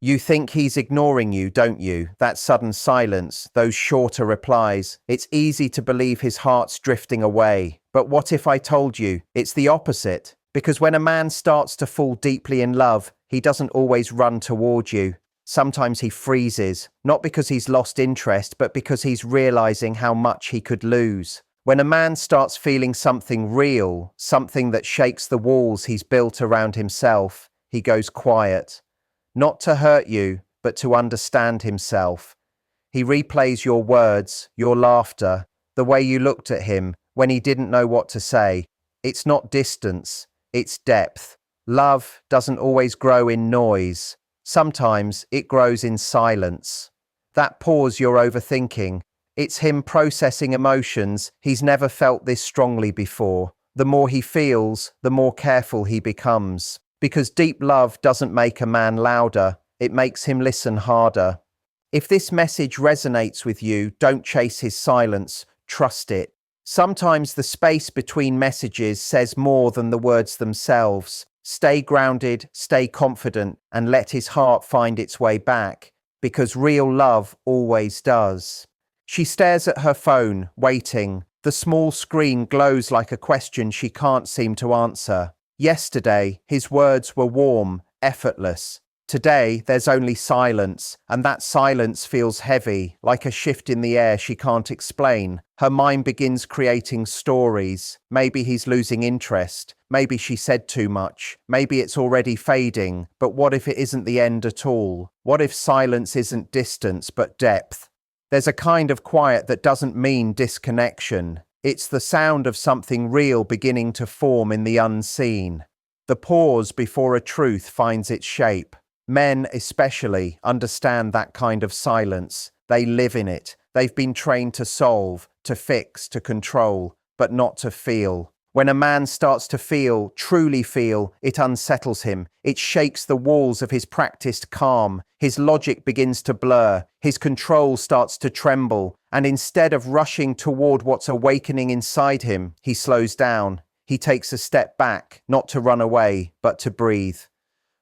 You think he's ignoring you, don't you? That sudden silence, those shorter replies. It's easy to believe his heart's drifting away. But what if I told you it's the opposite? Because when a man starts to fall deeply in love, he doesn't always run toward you. Sometimes he freezes, not because he's lost interest, but because he's realizing how much he could lose. When a man starts feeling something real, something that shakes the walls he's built around himself, he goes quiet. Not to hurt you, but to understand himself. He replays your words, your laughter, the way you looked at him when he didn't know what to say. It's not distance, it's depth. Love doesn't always grow in noise. Sometimes it grows in silence. That pause you're overthinking, it's him processing emotions he's never felt this strongly before. The more he feels, the more careful he becomes. Because deep love doesn't make a man louder, it makes him listen harder. If this message resonates with you, don't chase his silence, trust it. Sometimes the space between messages says more than the words themselves. Stay grounded, stay confident, and let his heart find its way back, because real love always does. She stares at her phone, waiting. The small screen glows like a question she can't seem to answer. Yesterday, his words were warm, effortless. Today, there's only silence, and that silence feels heavy, like a shift in the air she can't explain. Her mind begins creating stories. Maybe he's losing interest. Maybe she said too much. Maybe it's already fading. But what if it isn't the end at all? What if silence isn't distance, but depth? There's a kind of quiet that doesn't mean disconnection. It's the sound of something real beginning to form in the unseen. The pause before a truth finds its shape. Men especially understand that kind of silence. They live in it. They've been trained to solve, to fix, to control, but not to feel. When a man starts to feel, truly feel, it unsettles him. It shakes the walls of his practiced calm. His logic begins to blur. His control starts to tremble. And instead of rushing toward what's awakening inside him, he slows down. He takes a step back, not to run away, but to breathe.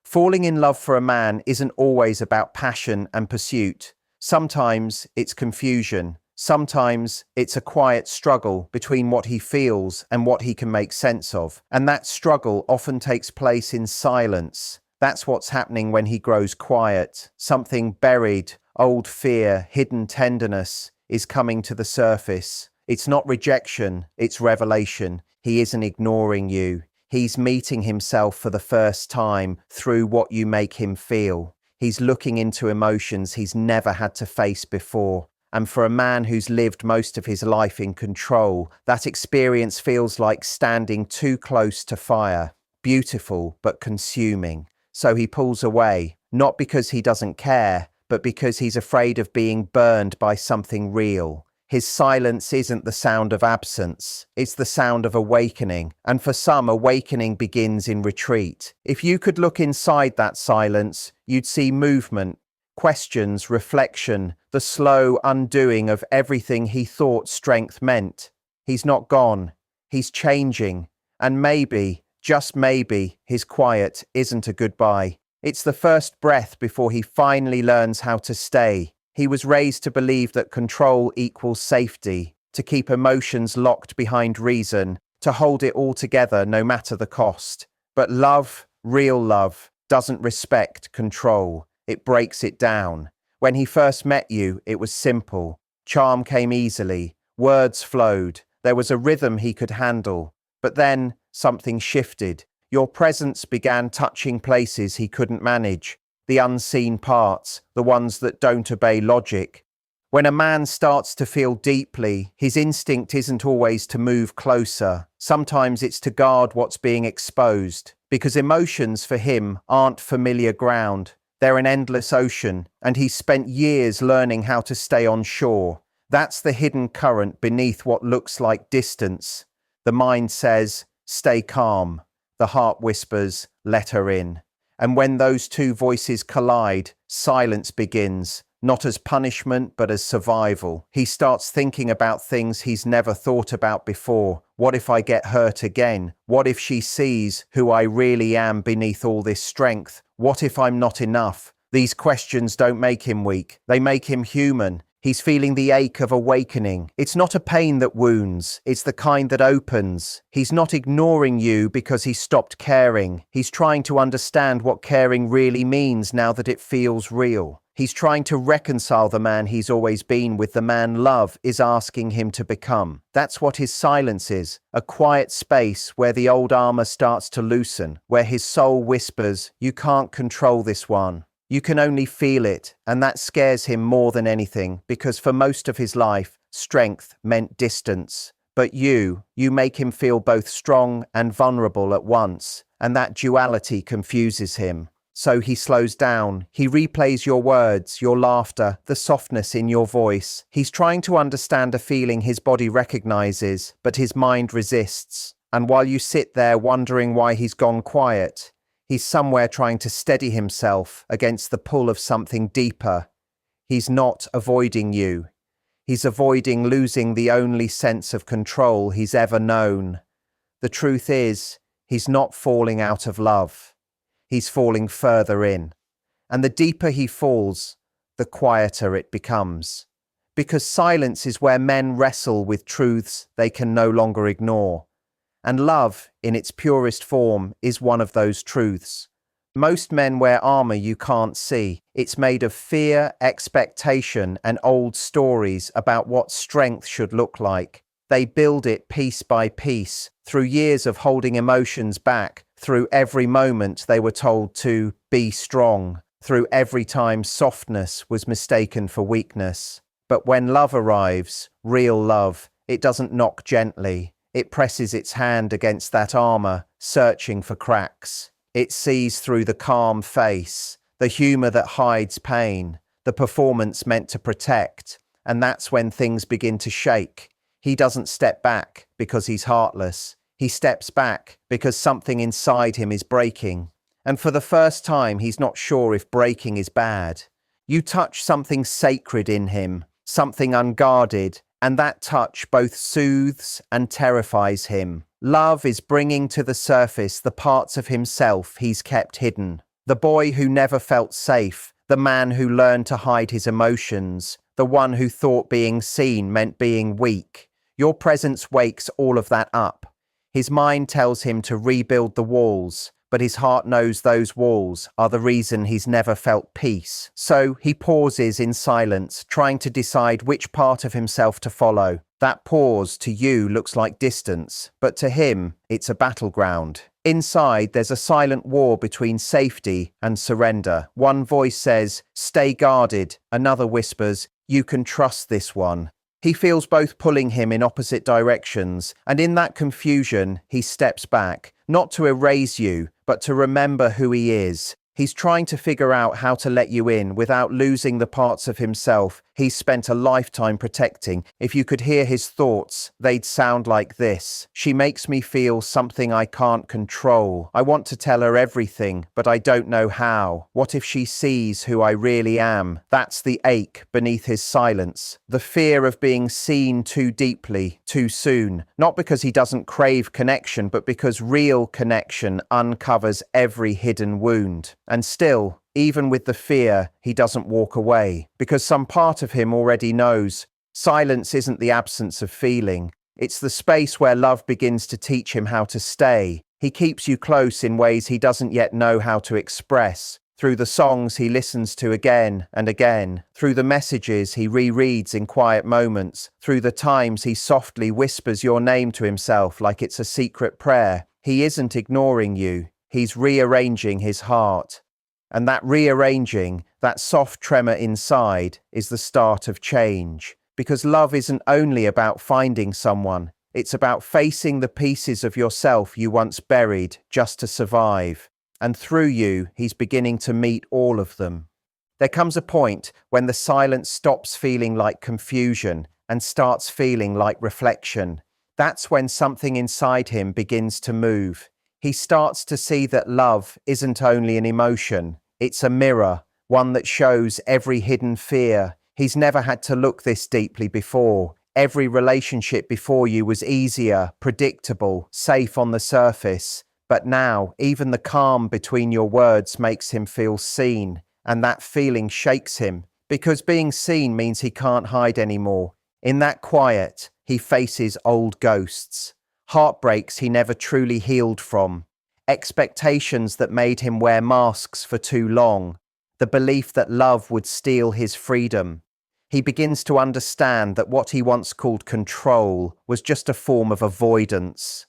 Falling in love for a man isn't always about passion and pursuit. Sometimes it's confusion. Sometimes it's a quiet struggle between what he feels and what he can make sense of. And that struggle often takes place in silence. That's what's happening when he grows quiet. Something buried, old fear, hidden tenderness is coming to the surface. It's not rejection, it's revelation. He isn't ignoring you. He's meeting himself for the first time through what you make him feel. He's looking into emotions he's never had to face before. And for a man who's lived most of his life in control, that experience feels like standing too close to fire. Beautiful, but consuming. So he pulls away, not because he doesn't care, but because he's afraid of being burned by something real. His silence isn't the sound of absence, it's the sound of awakening. And for some, awakening begins in retreat. If you could look inside that silence, you'd see movement, questions, reflection, the slow undoing of everything he thought strength meant. He's not gone, he's changing. And maybe, just maybe, his quiet isn't a goodbye. It's the first breath before he finally learns how to stay. He was raised to believe that control equals safety, to keep emotions locked behind reason, to hold it all together no matter the cost. But love, real love, doesn't respect control. It breaks it down. When he first met you, it was simple. Charm came easily. Words flowed. There was a rhythm he could handle. But then something shifted. Your presence began touching places he couldn't manage. The unseen parts, the ones that don't obey logic. When a man starts to feel deeply, his instinct isn't always to move closer. Sometimes it's to guard what's being exposed. Because emotions for him aren't familiar ground. They're an endless ocean, and he's spent years learning how to stay on shore. That's the hidden current beneath what looks like distance. The mind says, stay calm. The heart whispers, let her in. And when those two voices collide, silence begins, not as punishment, but as survival. He starts thinking about things he's never thought about before. What if I get hurt again? What if she sees who I really am beneath all this strength? What if I'm not enough? These questions don't make him weak. They make him human. He's feeling the ache of awakening. It's not a pain that wounds. It's the kind that opens. He's not ignoring you because he stopped caring. He's trying to understand what caring really means now that it feels real. He's trying to reconcile the man he's always been with the man love is asking him to become. That's what his silence is, a quiet space where the old armor starts to loosen, where his soul whispers, "You can't control this one. You can only feel it," and that scares him more than anything, because for most of his life, strength meant distance. But you make him feel both strong and vulnerable at once, and that duality confuses him. So he slows down. He replays your words, your laughter, the softness in your voice. He's trying to understand a feeling his body recognizes, but his mind resists. And while you sit there wondering why he's gone quiet, he's somewhere trying to steady himself against the pull of something deeper. He's not avoiding you. He's avoiding losing the only sense of control he's ever known. The truth is, he's not falling out of love. He's falling further in. And the deeper he falls, the quieter it becomes. Because silence is where men wrestle with truths they can no longer ignore. And love, in its purest form, is one of those truths. Most men wear armor you can't see. It's made of fear, expectation, and old stories about what strength should look like. They build it piece by piece, through years of holding emotions back, through every moment they were told to be strong, through every time softness was mistaken for weakness. But when love arrives, real love, it doesn't knock gently. It presses its hand against that armor, searching for cracks. It sees through the calm face, the humor that hides pain, the performance meant to protect, and that's when things begin to shake. He doesn't step back because he's heartless. He steps back because something inside him is breaking. And for the first time, he's not sure if breaking is bad. You touch something sacred in him, something unguarded, and that touch both soothes and terrifies him. Love is bringing to the surface the parts of himself he's kept hidden. The boy who never felt safe, the man who learned to hide his emotions, the one who thought being seen meant being weak. Your presence wakes all of that up. His mind tells him to rebuild the walls, but his heart knows those walls are the reason he's never felt peace. So he pauses in silence, trying to decide which part of himself to follow. That pause to you looks like distance, but to him, it's a battleground. Inside, there's a silent war between safety and surrender. One voice says, "Stay guarded." Another whispers, "You can trust this one." He feels both pulling him in opposite directions, and in that confusion, he steps back, not to erase you, but to remember who he is. He's trying to figure out how to let you in without losing the parts of himself he's spent a lifetime protecting. If you could hear his thoughts, they'd sound like this. "She makes me feel something I can't control. I want to tell her everything, but I don't know how. What if she sees who I really am?" That's the ache beneath his silence. The fear of being seen too deeply, too soon. Not because he doesn't crave connection, but because real connection uncovers every hidden wound. And still, even with the fear, he doesn't walk away, because some part of him already knows. Silence isn't the absence of feeling. It's the space where love begins to teach him how to stay. He keeps you close in ways he doesn't yet know how to express, through the songs he listens to again and again, through the messages he rereads in quiet moments, through the times he softly whispers your name to himself like it's a secret prayer. He isn't ignoring you. He's rearranging his heart. And that rearranging, that soft tremor inside, is the start of change. Because love isn't only about finding someone, it's about facing the pieces of yourself you once buried just to survive. And through you, he's beginning to meet all of them. There comes a point when the silence stops feeling like confusion and starts feeling like reflection. That's when something inside him begins to move. He starts to see that love isn't only an emotion, it's a mirror, one that shows every hidden fear. He's never had to look this deeply before. Every relationship before you was easier, predictable, safe on the surface. But now, even the calm between your words makes him feel seen. and that feeling shakes him, because being seen means he can't hide anymore. In that quiet, he faces old ghosts, heartbreaks he never truly healed from, expectations that made him wear masks for too long, the belief that love would steal his freedom. He begins to understand that what he once called control was just a form of avoidance.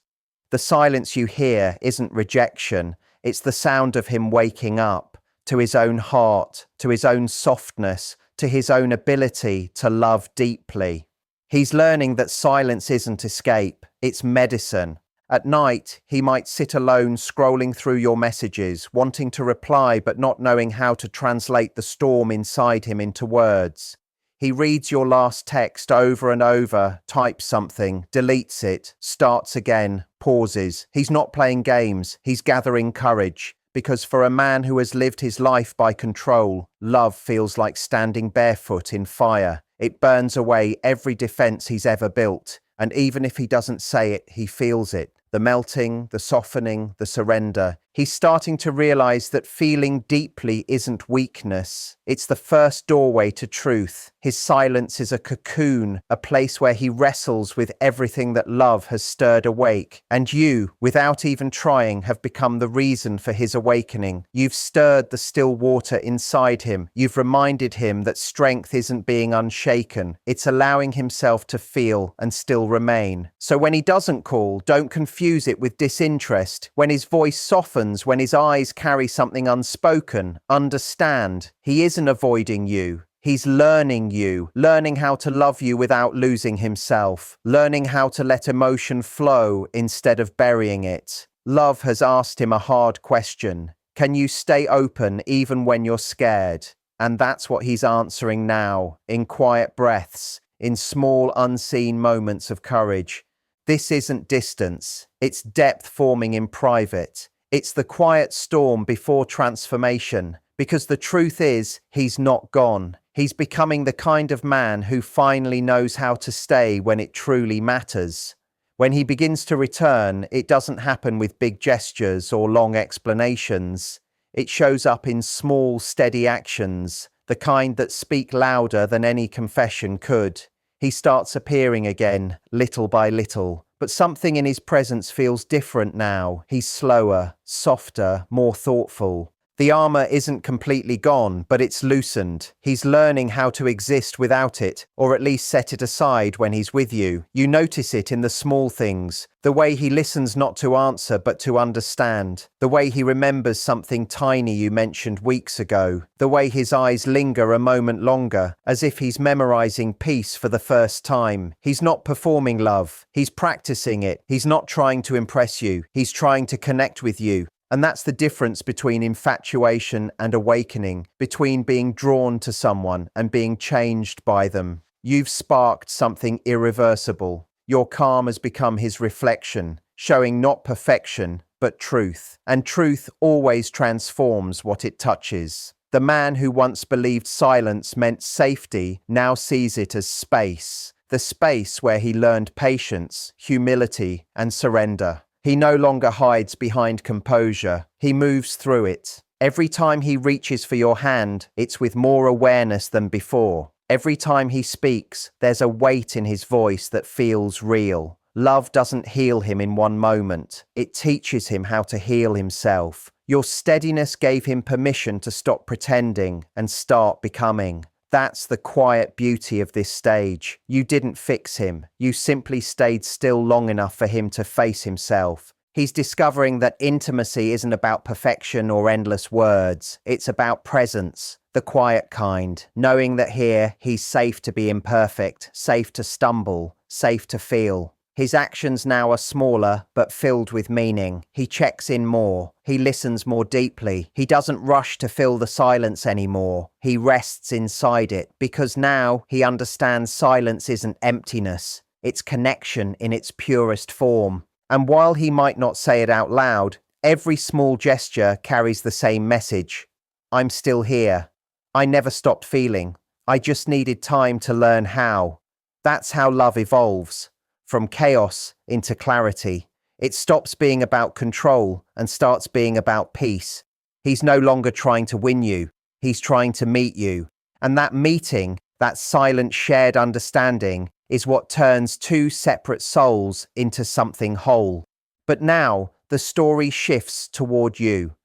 The silence you hear isn't rejection, it's the sound of him waking up to his own heart, to his own softness, to his own ability to love deeply. He's learning that silence isn't escape, it's medicine. At night, he might sit alone scrolling through your messages, wanting to reply but not knowing how to translate the storm inside him into words. He reads your last text over and over, types something, deletes it, starts again, pauses. He's not playing games, he's gathering courage. Because for a man who has lived his life by control, love feels like standing barefoot in fire. It burns away every defense he's ever built. And even if he doesn't say it, he feels it. The melting, the softening, the surrender. He's starting to realize that feeling deeply isn't weakness. It's the first doorway to truth. His silence is a cocoon, a place where he wrestles with everything that love has stirred awake. And you, without even trying, have become the reason for his awakening. You've stirred the still water inside him. You've reminded him that strength isn't being unshaken. It's allowing himself to feel and still remain. So when he doesn't call, don't confuse it with disinterest. When his voice softens, when his eyes carry something unspoken, understand, he isn't avoiding you. He's learning you, learning how to love you without losing himself, learning how to let emotion flow instead of burying it. Love has asked him a hard question. Can you stay open even when you're scared? And that's what he's answering now, in quiet breaths, in small unseen moments of courage. This isn't distance, it's depth forming in private. It's the quiet storm before transformation, because the truth is, he's not gone. He's becoming the kind of man who finally knows how to stay when it truly matters. When he begins to return, it doesn't happen with big gestures or long explanations. It shows up in small, steady actions, the kind that speak louder than any confession could. He starts appearing again, little by little. But something in his presence feels different now. He's slower, softer, more thoughtful. The armor isn't completely gone, but it's loosened. He's learning how to exist without it, or at least set it aside when he's with you. You notice it in the small things. The way he listens not to answer, but to understand. The way he remembers something tiny you mentioned weeks ago. The way his eyes linger a moment longer, as if he's memorizing peace for the first time. He's not performing love. He's practicing it. He's not trying to impress you. He's trying to connect with you. And that's the difference between infatuation and awakening, between being drawn to someone and being changed by them. You've sparked something irreversible. Your calm has become his reflection, showing not perfection, but truth. And truth always transforms what it touches. The man who once believed silence meant safety now sees it as space. The space where he learned patience, humility, and surrender. He no longer hides behind composure. He moves through it. Every time he reaches for your hand, it's with more awareness than before. Every time he speaks, there's a weight in his voice that feels real. Love doesn't heal him in one moment. It teaches him how to heal himself. Your steadiness gave him permission to stop pretending and start becoming. That's the quiet beauty of this stage. You didn't fix him. You simply stayed still long enough for him to face himself. He's discovering that intimacy isn't about perfection or endless words. It's about presence, the quiet kind, knowing that here he's safe to be imperfect, safe to stumble, safe to feel. His actions now are smaller, but filled with meaning. He checks in more. He listens more deeply. He doesn't rush to fill the silence anymore. He rests inside it, because now he understands silence isn't emptiness. It's connection in its purest form. And while he might not say it out loud, every small gesture carries the same message. I'm still here. I never stopped feeling. I just needed time to learn how. That's how love evolves. From chaos into clarity. It stops being about control and starts being about peace. He's no longer trying to win you. He's trying to meet you. And that meeting, that silent shared understanding, is what turns two separate souls into something whole. But now, the story shifts toward you.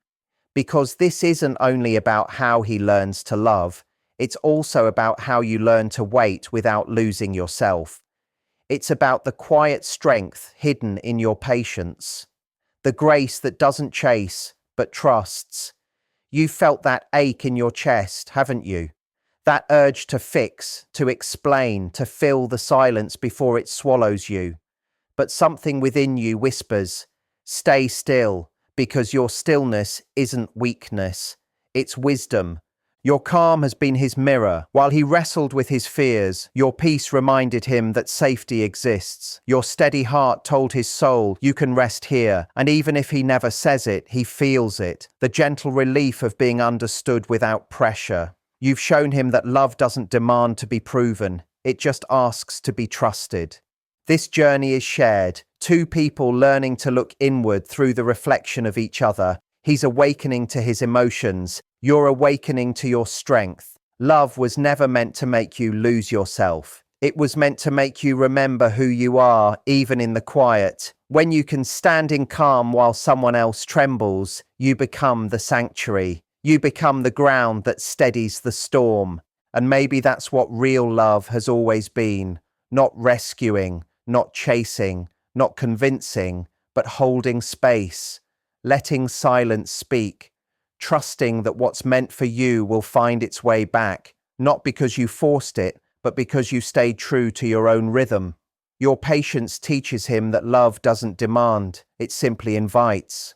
Because this isn't only about how he learns to love, it's also about how you learn to wait without losing yourself. It's about the quiet strength hidden in your patience, the grace that doesn't chase, but trusts. You've felt that ache in your chest, haven't you? That urge to fix, to explain, to fill the silence before it swallows you. But something within you whispers, stay still, because your stillness isn't weakness, it's wisdom. Your calm has been his mirror. While he wrestled with his fears, your peace reminded him that safety exists. Your steady heart told his soul, you can rest here. And even if he never says it, he feels it. The gentle relief of being understood without pressure. You've shown him that love doesn't demand to be proven. It just asks to be trusted. This journey is shared. Two people learning to look inward through the reflection of each other. He's awakening to his emotions. You're awakening to your strength. Love was never meant to make you lose yourself. It was meant to make you remember who you are, even in the quiet. When you can stand in calm while someone else trembles, you become the sanctuary. You become the ground that steadies the storm. And maybe that's what real love has always been. Not rescuing, not chasing, not convincing, but holding space. Letting silence speak. Trusting that what's meant for you will find its way back, not because you forced it, but because you stayed true to your own rhythm. Your patience teaches him that love doesn't demand, it simply invites.